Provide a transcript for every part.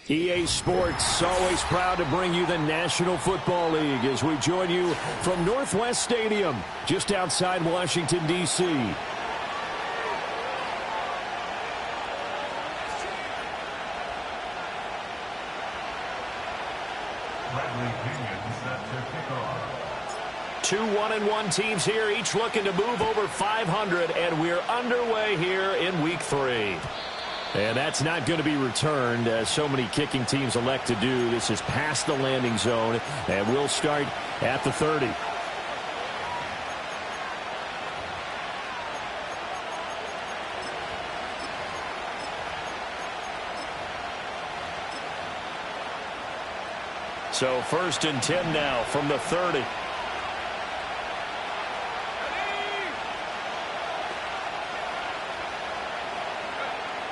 EA Sports, always proud to bring you the National Football League as we join you from Northwest Stadium, just outside Washington, D.C. Two 1-1 teams here, each looking to move over 500, and we're underway here in Week 3. And that's not going to be returned, as so many kicking teams elect to do. This is past the landing zone, and we'll start at the 30. So 1st and 10 now from the 30.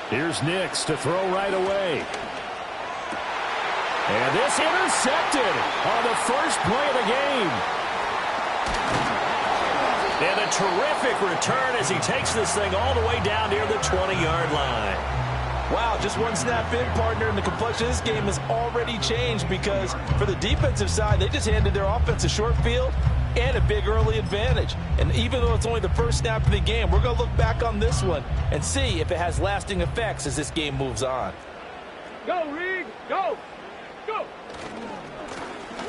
Here's Nix to throw right away. And this intercepted on the first play of the game. And a terrific return as he takes this thing all the way down near the 20-yard line. Wow, just one snap in, partner, and the complexion of this game has already changed because for the defensive side, they just handed their offense a short field and a big early advantage. And even though it's only the first snap of the game, we're going to look back on this one and see if it has lasting effects as this game moves on. Go, Reed! Go! Go!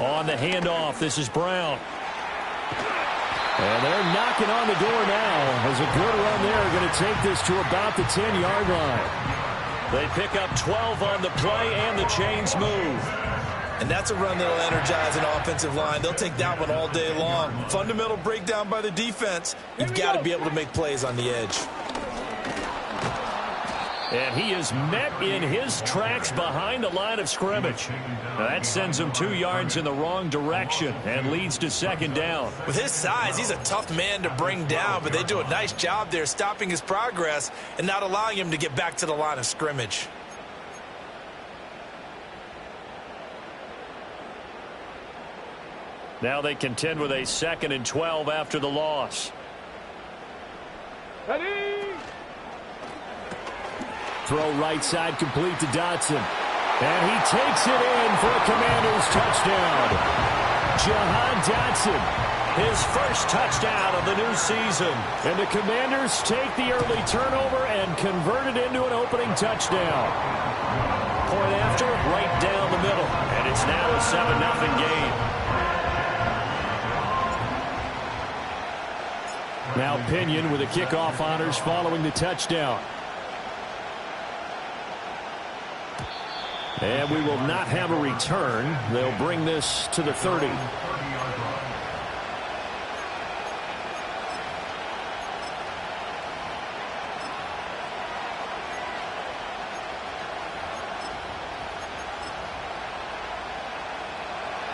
On the handoff, this is Brown. And they're knocking on the door now as a good run there. Going to take this to about the 10-yard line. They pick up 12 on the play, and the chains move. And that's a run that'll energize an offensive line. They'll take that one all day long. Fundamental breakdown by the defense. You've got to be able to make plays on the edge. And he is met in his tracks behind the line of scrimmage. Now that sends him 2 yards in the wrong direction and leads to 2nd down. With his size, he's a tough man to bring down, but they do a nice job there stopping his progress and not allowing him to get back to the line of scrimmage. Now they contend with a 2nd and 12 after the loss. Ready! Throw right side complete to Dotson. And he takes it in for a Commanders touchdown. Jahan Dotson, his first touchdown of the new season. And the Commanders take the early turnover and convert it into an opening touchdown. Point after, right down the middle. And it's now a 7-0 game. Now Pinion with the kickoff honors following the touchdown. And we will not have a return. They'll bring this to the 30.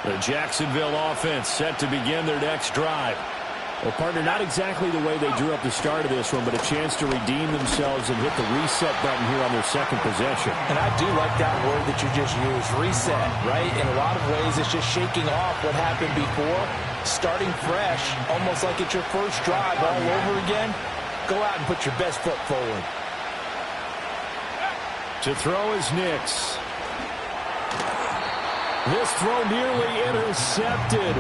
The Jacksonville offense set to begin their next drive. Well, partner, not exactly the way they drew up the start of this one, but a chance to redeem themselves and hit the reset button here on their second possession. And I do like that word that you just used, reset, right? In a lot of ways, it's just shaking off what happened before, starting fresh, almost like it's your first drive all over again. Go out and put your best foot forward. To throw is Nix. This throw nearly intercepted.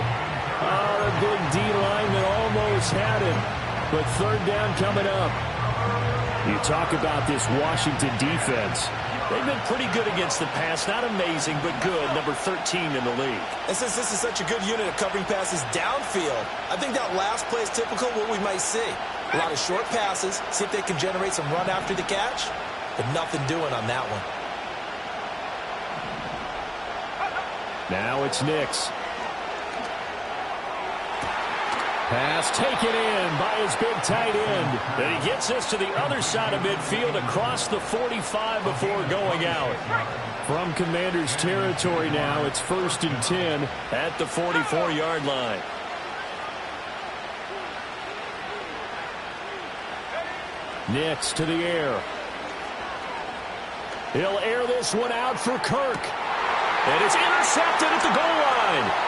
Oh, the big D lineman almost had it. But 3rd down coming up. You talk about this Washington defense. They've been pretty good against the pass. Not amazing, but good. Number 13 in the league. And since this is such a good unit of covering passes downfield, I think that last play is typical of what we might see. A lot of short passes. See if they can generate some run after the catch. But nothing doing on that one. Now it's Nix. Pass taken in by his big tight end. And he gets this to the other side of midfield across the 45 before going out. From Commanders territory now, it's 1st and 10 at the 44-yard line. Nix to the air. He'll air this one out for Kirk. And it's intercepted at the goal line.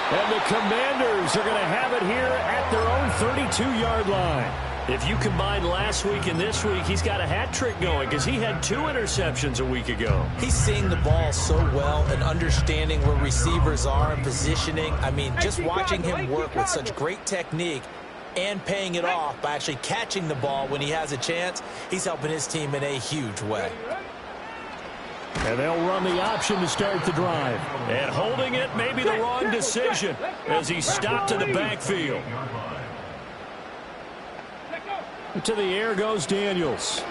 And the Commanders are going to have it here at their own 32-yard line. If you combine last week and this week, he's got a hat trick going because he had 2 interceptions a week ago. He's seeing the ball so well and understanding where receivers are and positioning. I mean, just watching him work with such great technique and paying it off by actually catching the ball when he has a chance, he's helping his team in a huge way. And they'll run the option to start the drive. And holding it may be the wrong decision as he stopped in the backfield. To the air goes Daniels.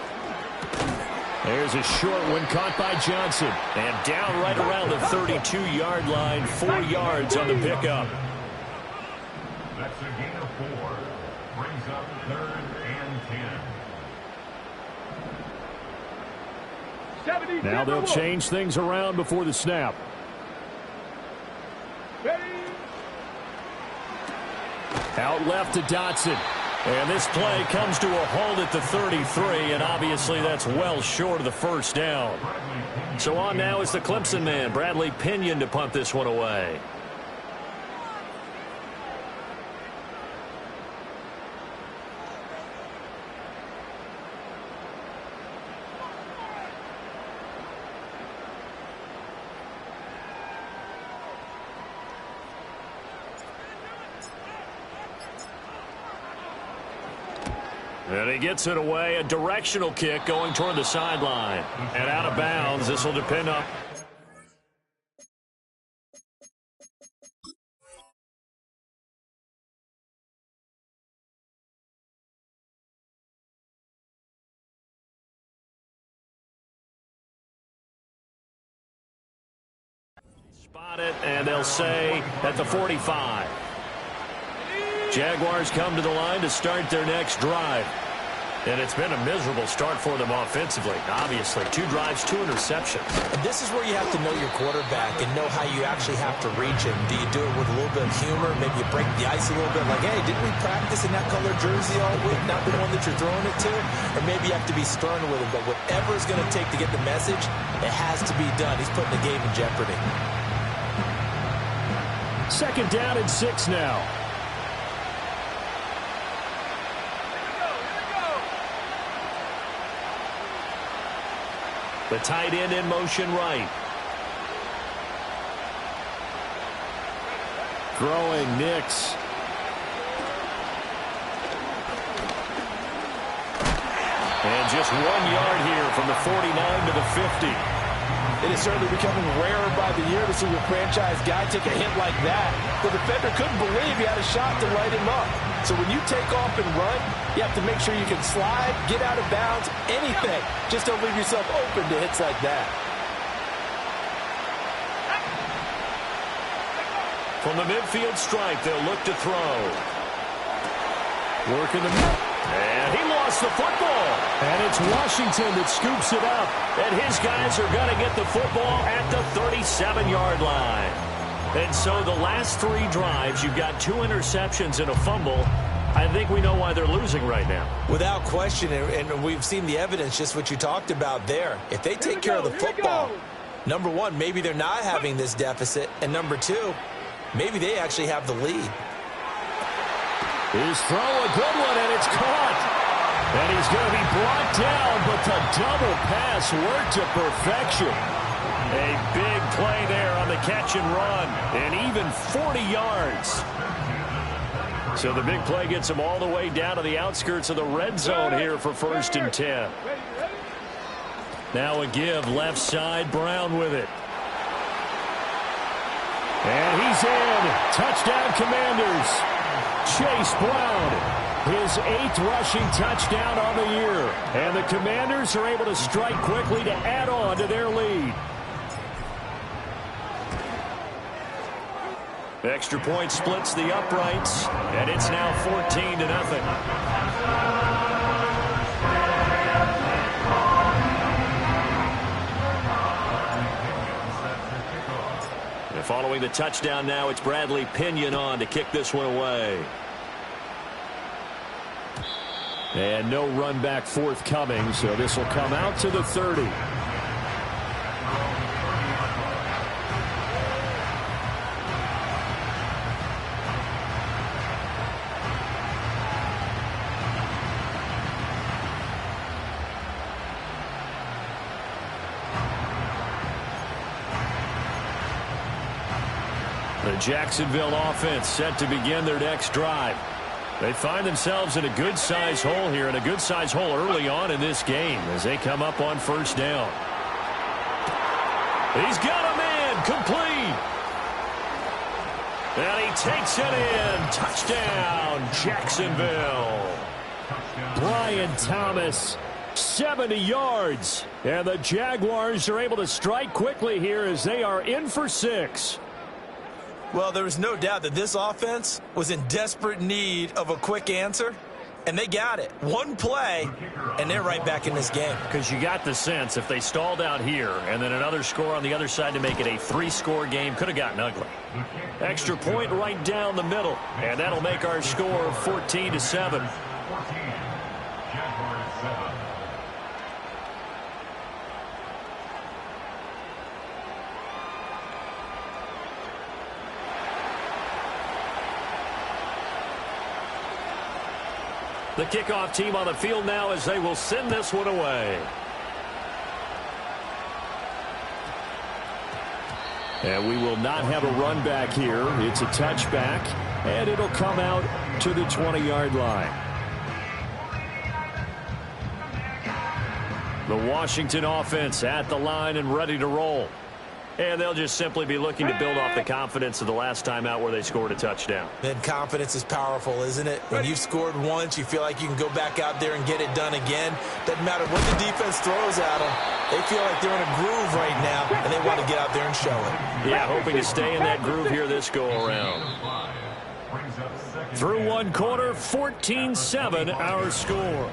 There's a short one caught by Johnson. And down right around the 32-yard line, 4 yards on the pickup. That's a gain of 4. Brings up 3rd and 10. Now they'll change things around before the snap. Out left to Dotson. And this play comes to a halt at the 33, and obviously that's well short of the first down. So on now is the Clemson man, Bradley Pinion, to punt this one away. And he gets it away, a directional kick going toward the sideline. And out of bounds, this will depend on... Spot it, and they'll say at the 45. Jaguars come to the line to start their next drive. And it's been a miserable start for them offensively. Obviously, 2 drives, 2 interceptions. And this is where you have to know your quarterback and know how you actually have to reach him. Do you do it with a little bit of humor? Maybe you break the ice a little bit like, hey, didn't we practice in that colored jersey all week? Not the one that you're throwing it to? Or maybe you have to be stern with him. But whatever it's going to take to get the message, it has to be done. He's putting the game in jeopardy. 2nd down and 6 now. The tight end in motion right. Throwing Nix. And just 1 yard here from the 49 to the 50. It is certainly becoming rarer by the year to see your franchise guy take a hit like that. The defender couldn't believe he had a shot to light him up. So when you take off and run, you have to make sure you can slide, get out of bounds, anything. Just don't leave yourself open to hits like that. From the midfield stripe, they'll look to throw. Working the middle. And he lost the football. And it's Washington that scoops it up. And his guys are going to get the football at the 37-yard line. And so the last 3 drives, you've got 2 interceptions and a fumble. I think we know why they're losing right now. Without question, and we've seen the evidence, just what you talked about there. If they take care of the football, number 1, maybe they're not having this deficit. And number 2, maybe they actually have the lead. His throw, a good one, and it's caught. And he's going to be brought down, but the double pass worked to perfection. A big play there on the catch and run, and even 40 yards. So the big play gets him all the way down to the outskirts of the red zone here for 1st and 10. Now a give, left side, Brown with it. And he's in. Touchdown, Commanders. Chase Brown, his 8th rushing touchdown on the year. And the Commanders are able to strike quickly to add on to their lead. Extra point splits the uprights, and it's now 14-0. And following the touchdown now, it's Bradley Pinion on to kick this one away. And no run back forthcoming, so this will come out to the 30. The Jacksonville offense set to begin their next drive. They find themselves in a good-sized hole here, and a good-sized hole early on in this game as they come up on first down. He's got him in, complete. And he takes it in. Touchdown, Jacksonville. Brian Thomas, 70 yards. And the Jaguars are able to strike quickly here as they are in for 6. Well, there was no doubt that this offense was in desperate need of a quick answer, and they got it. One play, and they're right back in this game. Because you got the sense if they stalled out here and then another score on the other side to make it a 3-score game, could have gotten ugly. Extra point right down the middle, and that'll make our score 14-7. The kickoff team on the field now as they will send this one away. And we will not have a run back here. It's a touchback, and it'll come out to the 20-yard line. The Washington offense at the line and ready to roll. And they'll just simply be looking to build off the confidence of the last time out where they scored a touchdown. And confidence is powerful, isn't it? When you've scored once, you feel like you can go back out there and get it done again. Doesn't matter what the defense throws at them. They feel like they're in a groove right now, and they want to get out there and show it. Yeah, hoping to stay in that groove here this go-around. Through one quarter, 14-7 our score.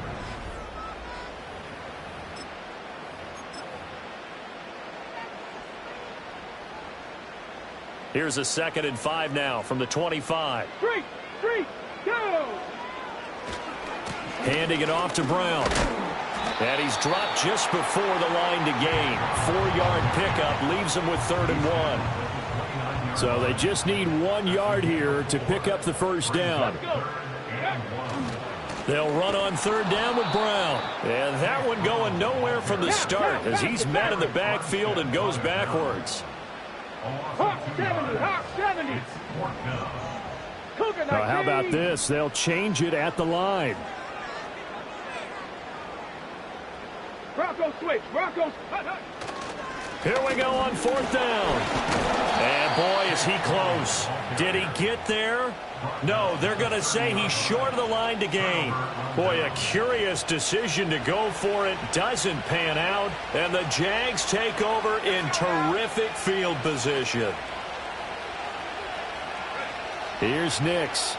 Here's a 2nd and 5 now from the 25. 3, go! Handing it off to Brown. And he's dropped just before the line to gain. 4-yard pickup leaves him with 3rd and 1. So they just need 1 yard here to pick up the first down. They'll run on 3rd down with Brown. And that one going nowhere from the start as he's met in the backfield and goes backwards. Hawk 70, Hawk 70. Now, how about this? They'll change it at the line. Bronco switch, Broncos. Here we go on 4th down. And boy, is he close. Did he get there? No, they're going to say he's short of the line to gain. Boy, a curious decision to go for it. Doesn't pan out. And the Jags take over in terrific field position. Here's Nix.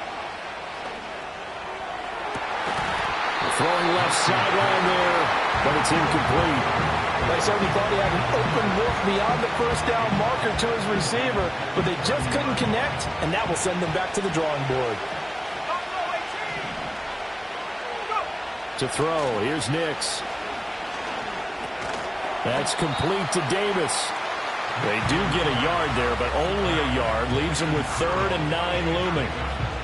Throwing left sideline there, but it's incomplete. They certainly thought he had an open look beyond the first down marker to his receiver, but they just couldn't connect, and that will send them back to the drawing board. To throw, here's Nix. That's complete to Davis. They do get a yard there, but only a yard. Leaves them with 3rd and 9 looming.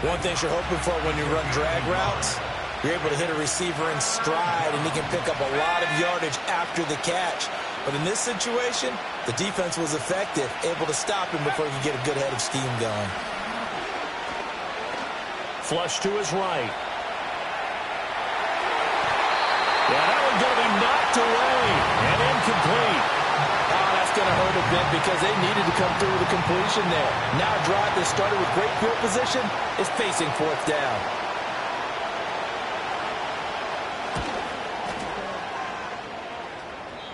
One thing you're hoping for when you run drag routes, you're able to hit a receiver in stride, and he can pick up a lot of yardage after the catch. But in this situation, the defense was effective, able to stop him before he could get a good head of steam going. Flush to his right. Yeah, that one's going to be knocked away and incomplete. Oh, that's going to hurt a bit because they needed to come through with a completion there. Now a drive that started with great field position is facing 4th down.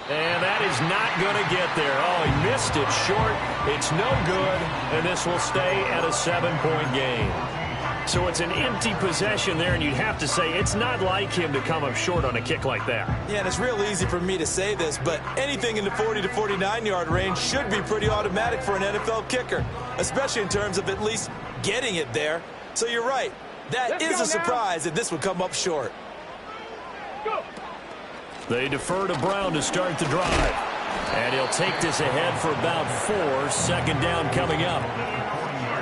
And that is not going to get there. Oh, he missed it short. It's no good, and this will stay at a 7-point game. So it's an empty possession there, and you'd have to say it's not like him to come up short on a kick like that. Yeah, and it's real easy for me to say this, but anything in the 40 to 49-yard range should be pretty automatic for an NFL kicker, especially in terms of at least getting it there. So you're right. That is a surprise that this would come up short. Go! They defer to Brown to start the drive. And he'll take this ahead for about 4. 2nd down coming up.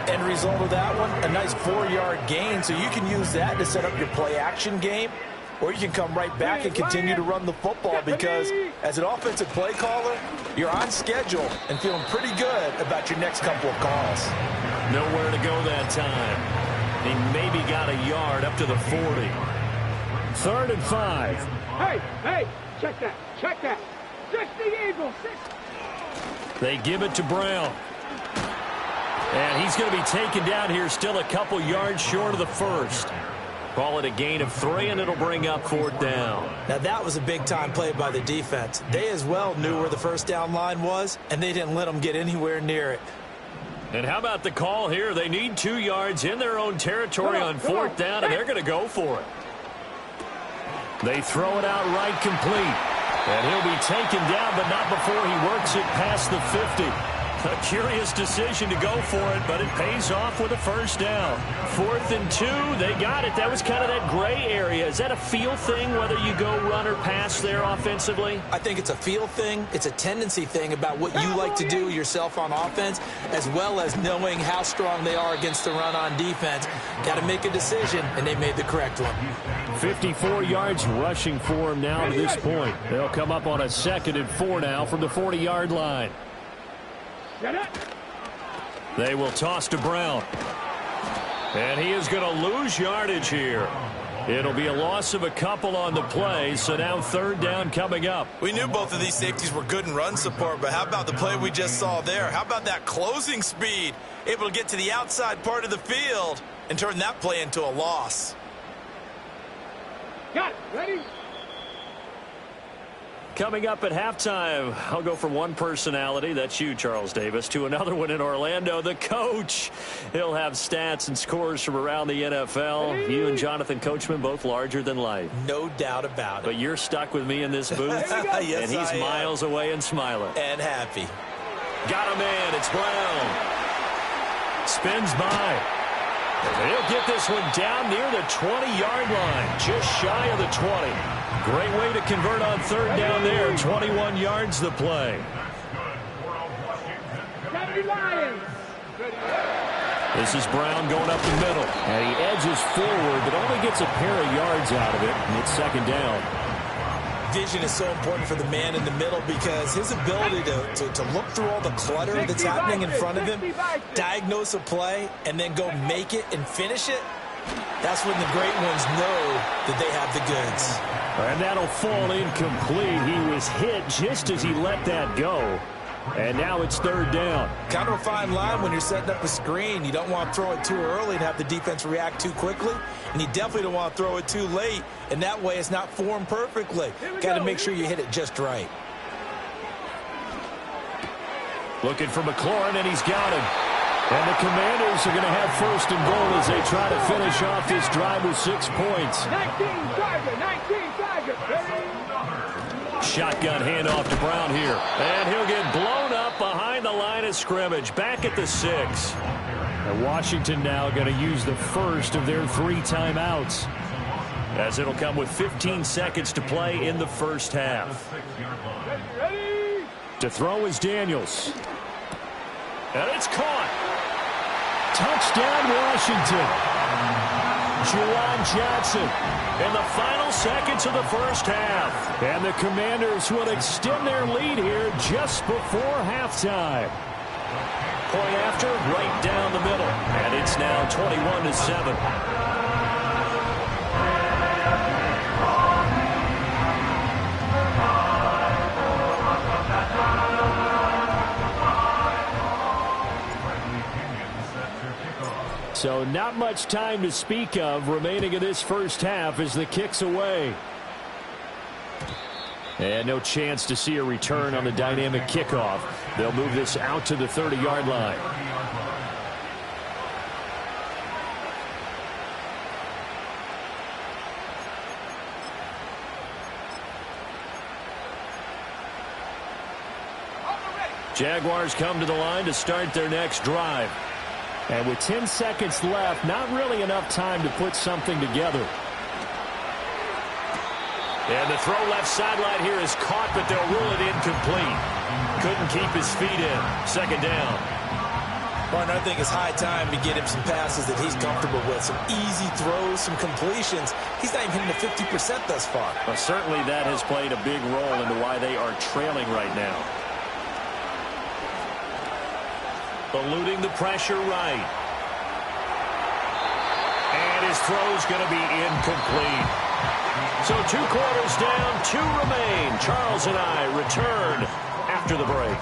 End result of that one, a nice 4-yard gain, so you can use that to set up your play-action game, or you can come right back and continue to run the football because as an offensive play caller, you're on schedule and feeling pretty good about your next couple of calls. Nowhere to go that time. He maybe got a yard up to the 40. 3rd and 5. Hey, check that. 60 Eagles. They give it to Brown. And he's going to be taken down here, still a couple yards short of the first. Call it a gain of 3, and it'll bring up 4th down. Now, that was a big-time play by the defense. They as well knew where the first down line was, and they didn't let them get anywhere near it. And how about the call here? They need 2 yards in their own territory on 4th down, and they're going to go for it. They throw it out right complete. And he'll be taken down, but not before he works it past the 50. A curious decision to go for it, but it pays off with a first down. 4th and 2, they got it. That was kind of that gray area. Is that a feel thing, whether you go run or pass there offensively? I think it's a feel thing. It's a tendency thing about what you like to do yourself on offense, as well as knowing how strong they are against the run on defense. Got to make a decision, and they made the correct one. 54 yards rushing for him now to this point. They'll come up on a 2nd and 4 now from the 40-yard line. They will toss to Brown. And he is going to lose yardage here. It'll be a loss of a couple on the play, so now 3rd down coming up. We knew both of these safeties were good in run support, but how about the play we just saw there? How about that closing speed? Able to get to the outside part of the field and turn that play into a loss. Got it. Ready? Coming up at halftime, I'll go from one personality, that's you, Charles Davis, to another one in Orlando, the coach. He'll have stats and scores from around the NFL. You and Jonathan Coachman, both larger than life. No doubt about it. But you're stuck with me in this booth, Yes, and he's miles away and smiling. And happy. Got a man, it's Brown. Spins by. He'll get this one down near the 20-yard line, just shy of the 20. Great way to convert on 3rd down there. 21 yards the play. This is Brown going up the middle. And he edges forward, but only gets a pair of yards out of it. And it's 2nd down. Vision is so important for the man in the middle because his ability to look through all the clutter that's happening in front of him, diagnose a play, and then go make it and finish it, that's when the great ones know that they have the goods. And that'll fall incomplete. He was hit just as he let that go. And now it's 3rd down. Kind of a fine line when you're setting up a screen. You don't want to throw it too early and have the defense react too quickly. And you definitely don't want to throw it too late. And that way it's not formed perfectly. Got to make sure you hit it just right. Looking for McLaurin, and he's got him. And the Commanders are going to have 1st and goal as they try to finish off this drive with 6 points. 19 Tigers. Shotgun handoff to Brown here. And he'll get blown up behind the line of scrimmage. Back at the 6. And Washington now going to use the first of their 3 timeouts, as it'll come with 15 seconds to play in the first half. Ready? To throw is Daniels. And it's caught. Touchdown, Washington. Juwan Johnson in the final seconds of the first half. And the Commanders will extend their lead here just before halftime. Point after, right down the middle. And it's now 21-7. So not much time to speak of remaining in this first half as the kick's away. And no chance to see a return on the dynamic kickoff. They'll move this out to the 30-yard line. Jaguars come to the line to start their next drive. And with 10 seconds left, not really enough time to put something together. And the throw left sideline here is caught, but they'll rule it incomplete. Couldn't keep his feet in. 2nd down. Well, I think it's high time to get him some passes that he's comfortable with. Some easy throws, some completions. He's not even hitting the 50% thus far. Well, certainly that has played a big role into why they are trailing right now. Eluding the pressure right. his throw's going to be incomplete. So 2 quarters down, 2 remain. Charles and I return after the break.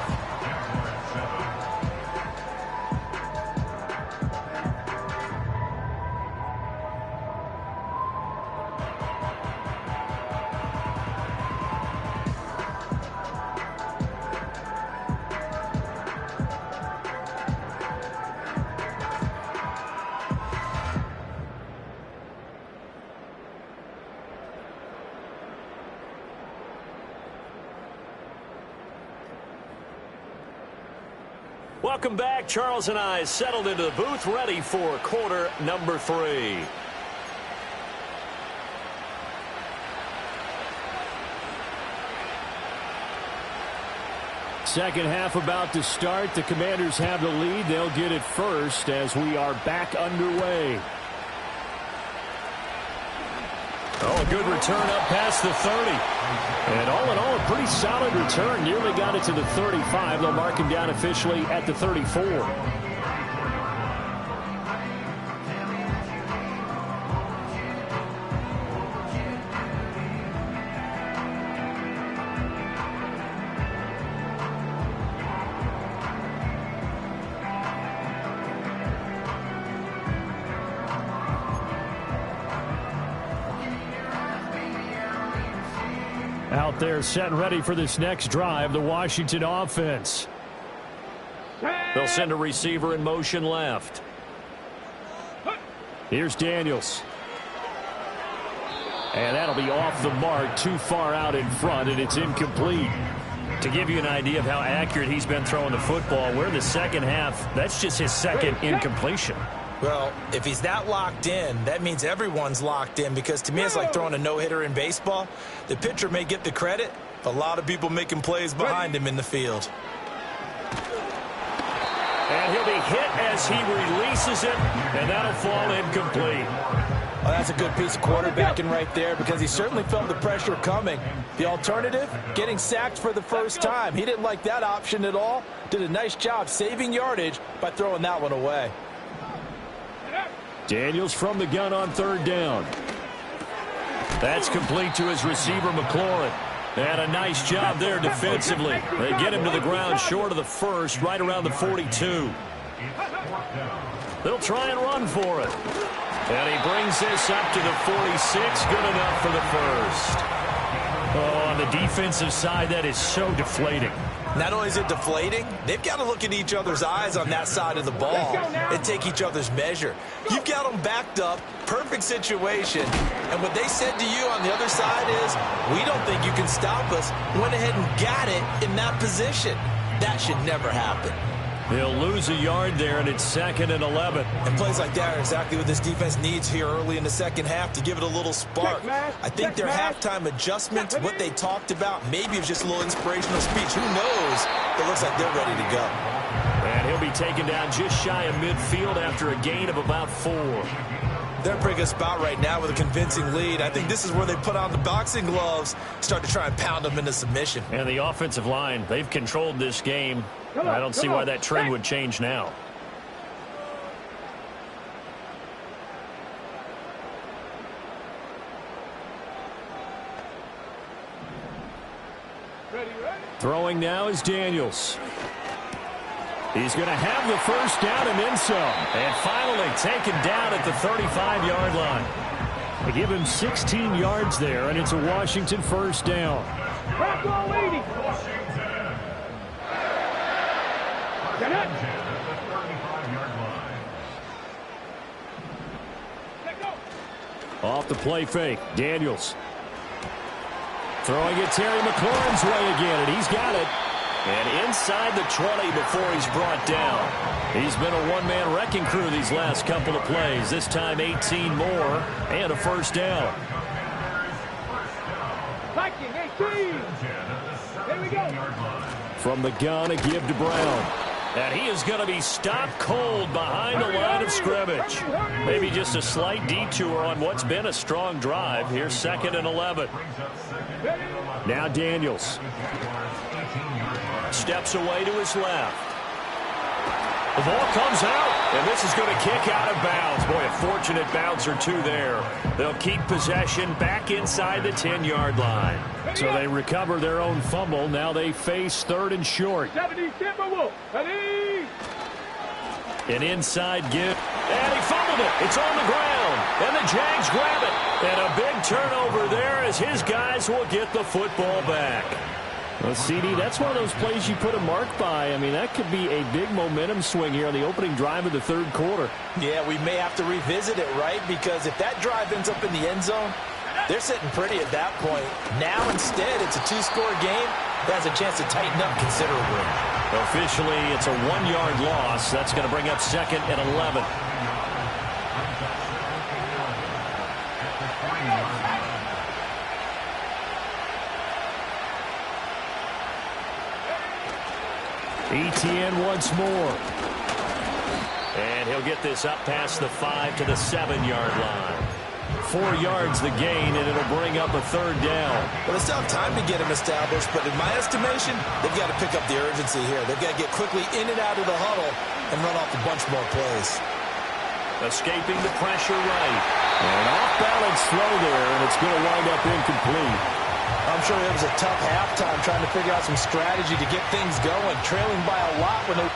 Welcome back. Charles and I settled into the booth, ready for quarter number 3. Second half about to start. The Commanders have the lead. They'll get it first as we are back underway. Oh, a good return up past the 30. And all in all, a pretty solid return. Nearly got it to the 35. They'll mark him down officially at the 34. Out there set and ready for this next drive, the Washington offense. They'll send a receiver in motion left. Here's Daniels. And that'll be off the mark, too far out in front, and it's incomplete. To give you an idea of how accurate he's been throwing the football, we're in the second half. That's just his second incompletion. Well, if he's that locked in, that means everyone's locked in, because to me it's like throwing a no-hitter in baseball. The pitcher may get the credit, but a lot of people making plays behind him in the field. And he'll be hit as he releases it, and that'll fall incomplete. Well, that's a good piece of quarterbacking right there, because he certainly felt the pressure coming. The alternative, getting sacked for the first time. He didn't like that option at all. Did a nice job saving yardage by throwing that one away. Daniels from the gun on third down. That's complete to his receiver, McLaurin. And a nice job there defensively. They get him to the ground short of the first, right around the 42. They'll try and run for it. And he brings this up to the 46. Good enough for the first. Oh, on the defensive side, that is so deflating. Not only is it deflating, they've got to look in each other's eyes on that side of the ball and take each other's measure. You've got them backed up, perfect situation, and what they said to you on the other side is, we don't think you can stop us. Went ahead and got it in that position. That should never happen. They'll lose a yard there, and it's 2nd and 11. And plays like that are exactly what this defense needs here early in the second half to give it a little spark. I think their halftime adjustments, what they talked about, maybe it's just a little inspirational speech. Who knows? It looks like they're ready to go. And he'll be taken down just shy of midfield after a gain of about 4. They're in a pretty good spot right now with a convincing lead. I think this is where they put on the boxing gloves, start to try and pound them into submission. And the offensive line, they've controlled this game. I don't see why that trend would change now. Throwing now is Daniels. He's going to have the first down and then some. And finally taken down at the 35-yard line. They give him 16 yards there, and it's a Washington first down. Back all 80. Get it. Off the play fake, Daniels. Throwing it Terry McLaurin's way again, and he's got it. And inside the 20 before he's brought down. He's been a one-man wrecking crew these last couple of plays. This time 18 more and a first down. Viking 18. Here we go. From the gun, a give to Brown. And he is going to be stopped cold behind the line of scrimmage. Maybe just a slight detour on what's been a strong drive. Here's 2nd and 11. Now Daniels. Steps away to his left. The ball comes out, and this is going to kick out of bounds. Boy, a fortunate bounce or two there. They'll keep possession back inside the 10-yard line. So they recover their own fumble. Now they face 3rd and short. An inside give. And he fumbled it. It's on the ground. And the Jags grab it. And a big turnover there as his guys will get the football back. Well, CD, that's one of those plays you put a mark by. I mean, that could be a big momentum swing here on the opening drive of the 3rd quarter. Yeah, we may have to revisit it, right? Because if that drive ends up in the end zone, they're sitting pretty at that point. Now, instead, it's a 2-score game that has a chance to tighten up considerably. Officially, it's a 1-yard loss. That's going to bring up 2nd and 11. Etienne once more. And he'll get this up past the 5 to the 7-yard line. 4 yards the gain, and it'll bring up a 3rd down. Well, they still have time to get him established, but in my estimation, they've got to pick up the urgency here. They've got to get quickly in and out of the huddle and run off a bunch more plays. Escaping the pressure right. And off-balance throw there, and it's going to wind up incomplete. I'm sure it was a tough halftime trying to figure out some strategy to get things going, trailing by a lot when they...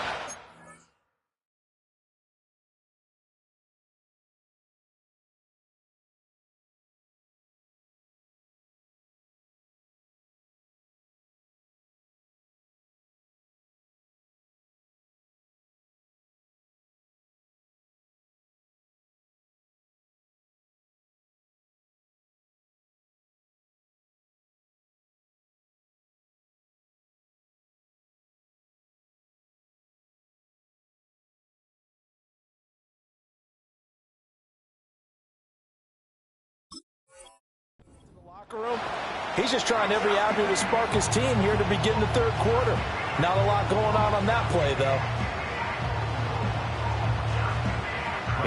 room. He's just trying every avenue to spark his team here to begin the 3rd quarter. Not a lot going on that play, though.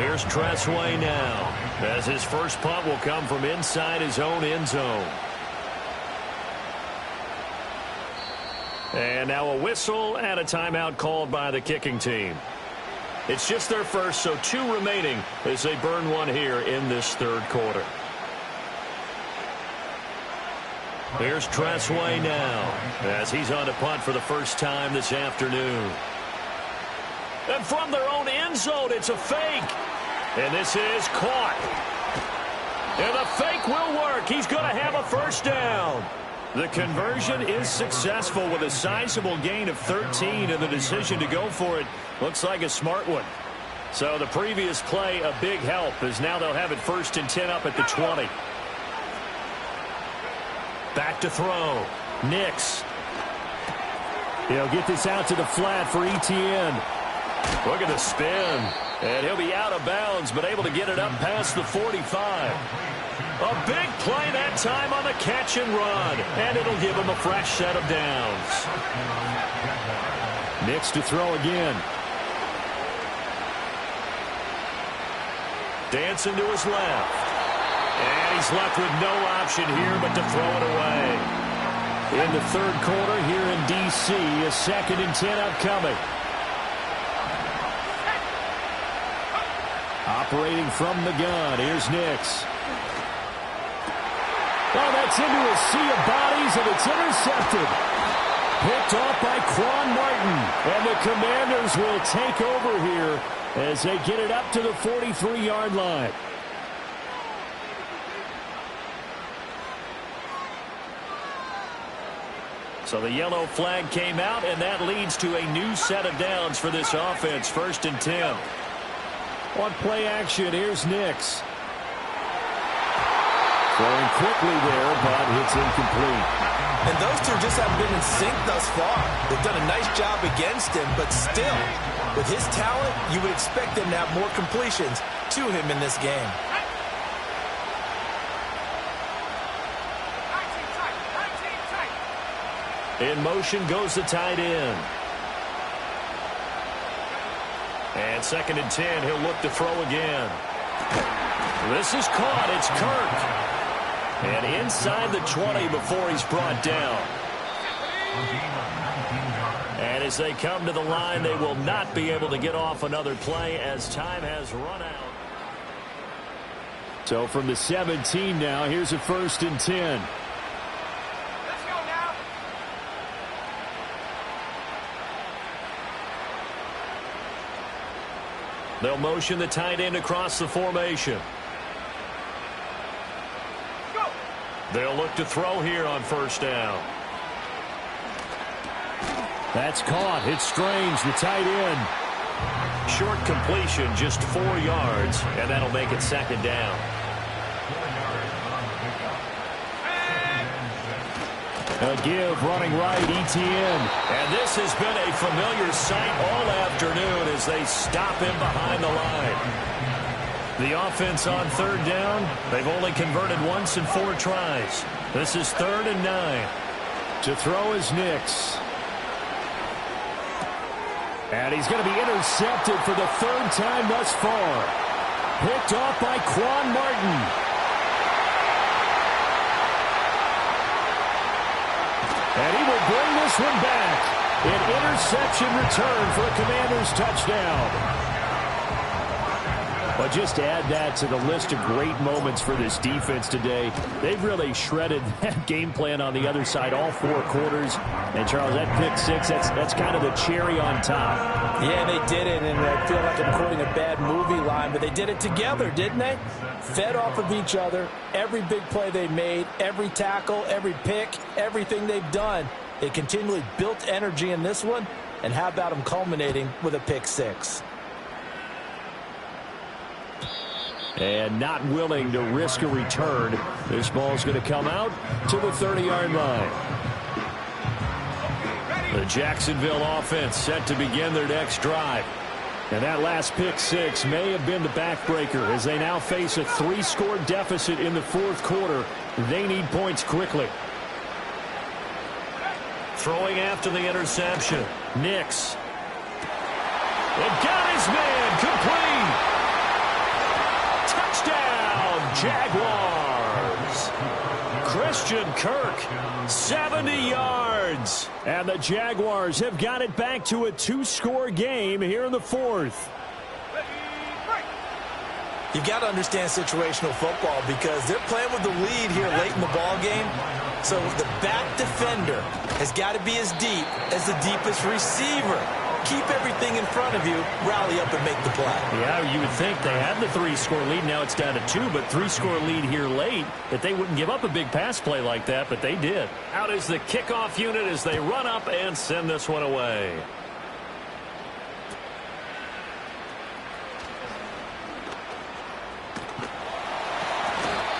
Here's Tressway now, as his first punt will come from inside his own end zone. And now a whistle and a timeout called by the kicking team. It's just their first, so 2 remaining as they burn one here in this 3rd quarter. Here's Tressway now, as he's on to punt for the first time this afternoon. And from their own end zone, it's a fake. And this is caught. And the fake will work. He's going to have a first down. The conversion is successful with a sizable gain of 13, and the decision to go for it looks like a smart one. So the previous play, a big help, as now they'll have it 1st and 10 up at the 20. Back to throw. Nix. He'll get this out to the flat for Etienne. Look at the spin. And he'll be out of bounds, but able to get it up past the 45. A big play that time on the catch and run. And it'll give him a fresh set of downs. Nix to throw again. Dancing to his left. And he's left with no option here but to throw it away. In the 3rd quarter here in D.C., a 2nd and 10 upcoming. Operating from the gun, here's Nix. Oh, that's into a sea of bodies, and it's intercepted. Picked off by Quan Martin. And the Commanders will take over here as they get it up to the 43-yard line. So the yellow flag came out, and that leads to a new set of downs for this offense. 1st and 10. On play action, here's Nix. Throwing quickly there, but it's incomplete. And those two just haven't been in sync thus far. They've done a nice job against him, but still, with his talent, you would expect them to have more completions to him in this game. In motion goes the tight end. And 2nd and 10, he'll look to throw again. This is caught. It's Kirk. And inside the 20 before he's brought down. And as they come to the line, they will not be able to get off another play as time has run out. So from the 17 now, here's a 1st and 10. Let's go now. They'll motion the tight end across the formation. Go. They'll look to throw here on 1st down. That's caught. It's Strange, the tight end. Short completion, just 4 yards, and that'll make it 2nd down. A give, running right, ETN. And this has been a familiar sight all afternoon as they stop him behind the line. The offense on 3rd down, they've only converted once in 4 tries. This is 3rd and 9. To throw is Nix. And he's going to be intercepted for the 3rd time thus far. Picked off by Quan Martin. And he will bring this one back. An interception return for a Commanders touchdown. But just add that to the list of great moments for this defense today. They've really shredded that game plan on the other side all 4 quarters. And, Charles, that pick 6, that's kind of the cherry on top. Yeah, they did it, and I feel like I'm quoting a bad movie line, but they did it together, didn't they? Fed off of each other. Every big play they made, every tackle, every pick, everything they've done. They continually built energy in this one, and how about them culminating with a pick 6? And not willing to risk a return. This ball's going to come out to the 30-yard line. The Jacksonville offense set to begin their next drive. And that last pick 6 may have been the backbreaker as they now face a 3-score deficit in the 4th quarter. They need points quickly. Throwing after the interception. Nix. And got his man complete. Touchdown, Jaguars. Christian Kirk, 70 yards. And the Jaguars have got it back to a 2-score game here in the 4th. You've got to understand situational football because they're playing with the lead here late in the ball game. So the back defender has got to be as deep as the deepest receiver. Keep everything in front of you, rally up and make the play. Yeah, you would think they had the 3-score lead. Now it's down to 2, but 3-score lead here late, that they wouldn't give up a big pass play like that, but they did. Out is the kickoff unit as they run up and send this one away.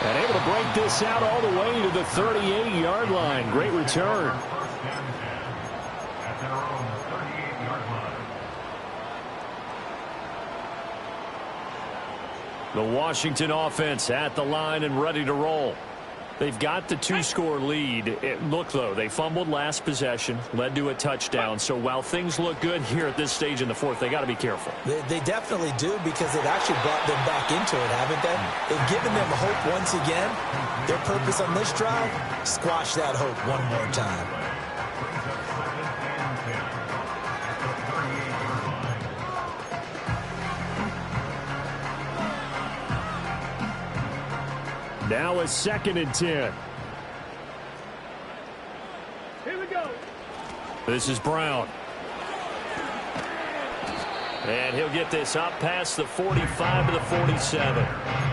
And able to break this out all the way to the 38-yard line. Great return. The Washington offense at the line and ready to roll. They've got the 2-score lead. Look, though, they fumbled last possession, led to a touchdown. So while things look good here at this stage in the 4th, they got to be careful. They definitely do because they've actually brought them back into it, haven't they? They've given them hope once again. Their purpose on this drive, squash that hope one more time. Now a 2nd and 10. Here we go. This is Brown. And he'll get this up past the 45 to the 47.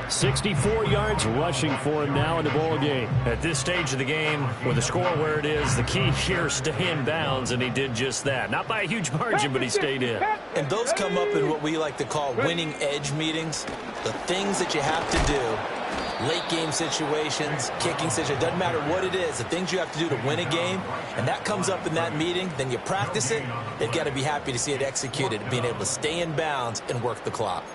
64 yards rushing for him now in the ball game. At this stage of the game, with the score where it is, the key here is stay in bounds, and he did just that. Not by a huge margin, but he stayed in. And those come up in what we like to call winning edge meetings. The things that you have to do. Late game situations, kicking situations, doesn't matter what it is, the things you have to do to win a game, and that comes up in that meeting, then you practice it, they've got to be happy to see it executed, being able to stay in bounds and work the clock.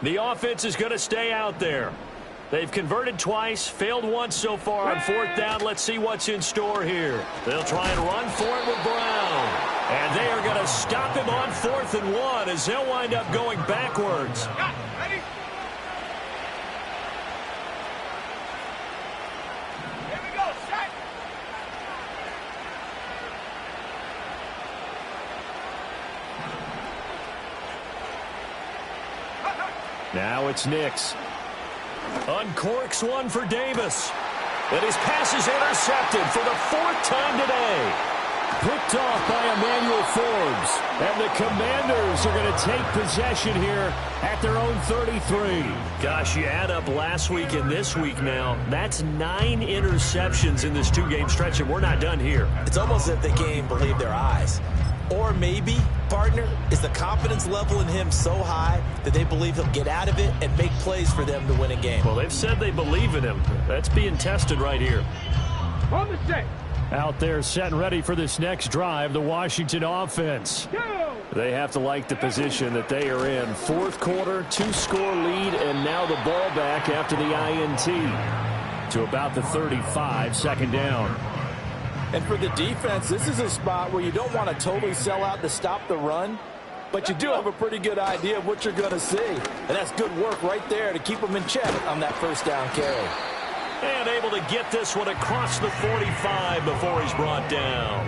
The offense is going to stay out there. They've converted twice, failed once so far on 4th down. Let's see what's in store here. They'll try and run for it with Brown. And they are going to stop him on 4th and 1 as they'll wind up going backwards. Now it's Nix. Uncorks one for Davis. And his pass is intercepted for the 4th time today. Picked off by Emmanuel Forbes. And the Commanders are going to take possession here at their own 33. Gosh, you add up last week and this week now. That's 9 interceptions in this 2-game stretch, and we're not done here. It's almost as if they can't even believe their eyes. Or maybe, partner, is the confidence level in him so high that they believe he'll get out of it and make plays for them to win a game. Well, they've said they believe in him. That's being tested right here. On the set. Out there set and ready for this next drive, the Washington offense. Go. They have to like the position that they are in. 4th quarter, 2-score lead, and now the ball back after the INT to about the 35, 2nd down. And for the defense, this is a spot where you don't want to totally sell out to stop the run, but you do have a pretty good idea of what you're going to see. And that's good work right there to keep them in check on that 1st down carry. And able to get this one across the 45 before he's brought down.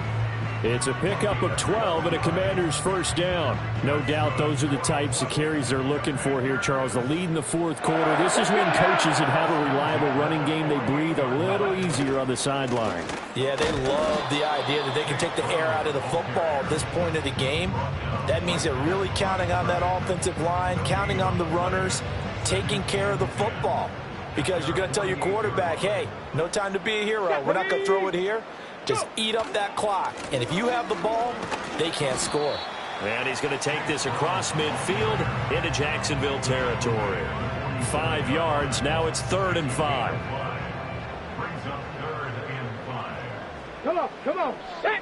It's a pickup of 12 and a Commander's 1st down. No doubt those are the types of carries they're looking for here, Charles. The lead in the 4th quarter. This is when coaches that have a reliable running game, they breathe a little easier on the sideline. Yeah, they love the idea that they can take the air out of the football at this point of the game. That means they're really counting on that offensive line, counting on the runners, taking care of the football. Because you're going to tell your quarterback, hey, no time to be a hero. We're not going to throw it here. Just eat up that clock. And if you have the ball, they can't score. And he's going to take this across midfield into Jacksonville territory. 5 yards. Now it's 3rd and 5. Brings up 3rd and 5. Come on, set.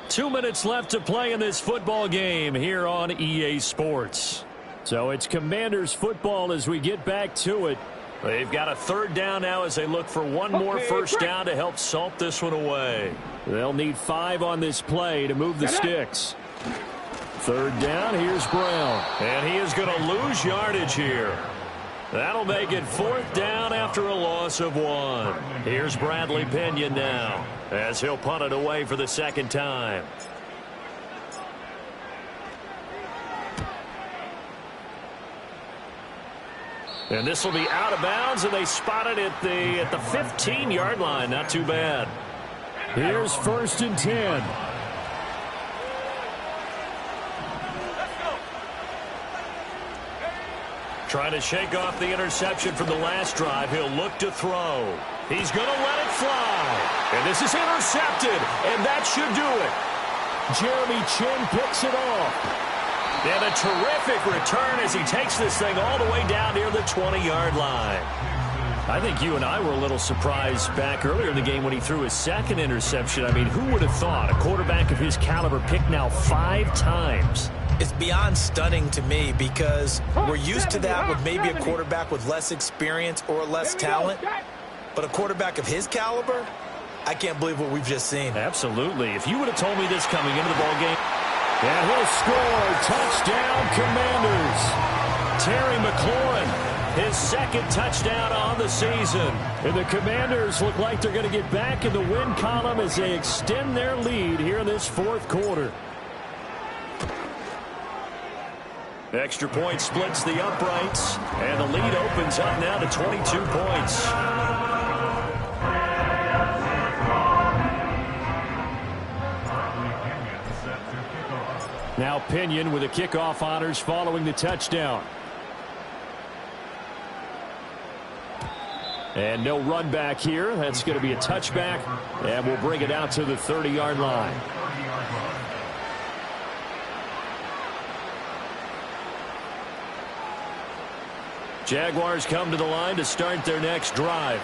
2 minutes left to play in this football game here on EA Sports. So it's Commanders football as we get back to it. They've got a 3rd down now as they look for one more 1st down to help salt this one away. They'll need 5 on this play to move the sticks. 3rd down, here's Brown. And he is going to lose yardage here. That'll make it 4th down after a loss of 1. Here's Bradley Pinion now as he'll punt it away for the 2nd time. And this will be out of bounds, and they spot it at the 15-yard line. Not too bad. Here's 1st and 10. Trying to shake off the interception from the last drive. He'll look to throw. He's going to let it fly. And this is intercepted, and that should do it. Jeremy Chin picks it off. And a terrific return as he takes this thing all the way down near the 20-yard line. I think you and I were a little surprised back earlier in the game when he threw his 2nd interception. I mean, who would have thought a quarterback of his caliber picked now 5 times? It's beyond stunning to me because we're used to that with maybe a quarterback with less experience or less talent. But a quarterback of his caliber, I can't believe what we've just seen. Absolutely. If you would have told me this coming into the ballgame, and he'll score. Touchdown, Commanders. Terry McLaurin, his 2nd touchdown on the season. And the Commanders look like they're going to get back in the win column as they extend their lead here in this 4th quarter. Extra point splits the uprights, and the lead opens up now to 22 points. Now Pinion with the kickoff honors following the touchdown. And no run back here. That's going to be a touchback, and we'll bring it out to the 30-yard line. Jaguars come to the line to start their next drive.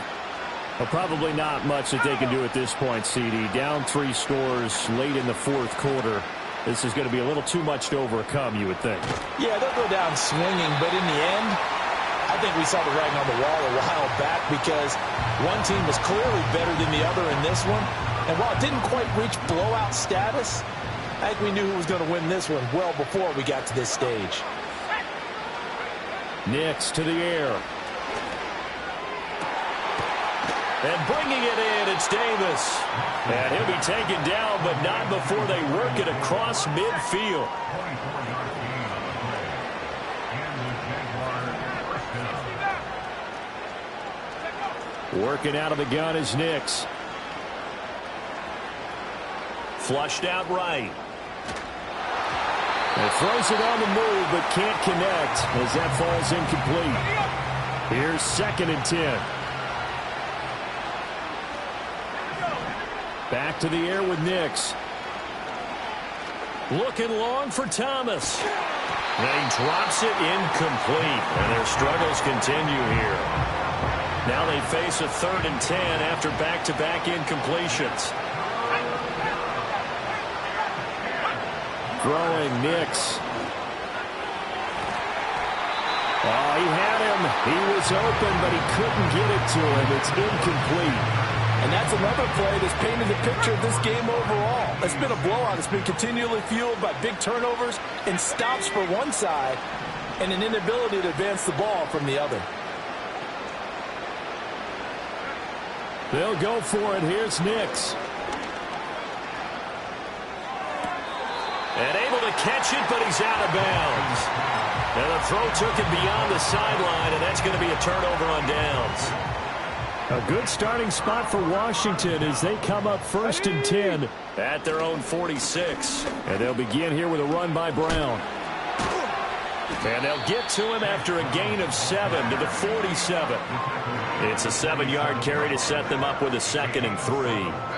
Well, probably not much that they can do at this point, CD. Down 3 scores late in the 4th quarter. This is going to be a little too much to overcome, you would think. Yeah, they'll go down swinging, but in the end, I think we saw the writing on the wall a while back because one team was clearly better than the other in this one. And while it didn't quite reach blowout status, I think we knew who was going to win this one well before we got to this stage. Nix to the air. And bringing it in, it's Davis. And he'll be taken down, but not before they work it across midfield. Working out of the gun is Nix. Flushed out right. And throws it on the move, but can't connect as that falls incomplete. Here's 2nd and 10. Back to the air with Nix. Looking long for Thomas. And he drops it incomplete. And their struggles continue here. Now they face a 3rd and 10 after back-to-back incompletions. Throwing Nix. Oh, he had him. He was open, but he couldn't get it to him. It's incomplete. And that's another play that's painted the picture of this game overall. It's been a blowout. It's been continually fueled by big turnovers and stops for one side and an inability to advance the ball from the other. They'll go for it. Here's Nix. And able to catch it, but he's out of bounds. And the throw took him beyond the sideline, and that's going to be a turnover on downs. A good starting spot for Washington as they come up 1st and 10 at their own 46. And they'll begin here with a run by Brown. And they'll get to him after a gain of 7 to the 47. It's a 7-yard carry to set them up with a 2nd and 3.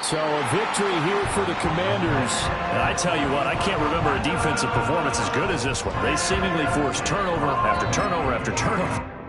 So a victory here for the Commanders. And I tell you what, I can't remember a defensive performance as good as this one. They seemingly forced turnover after turnover after turnover.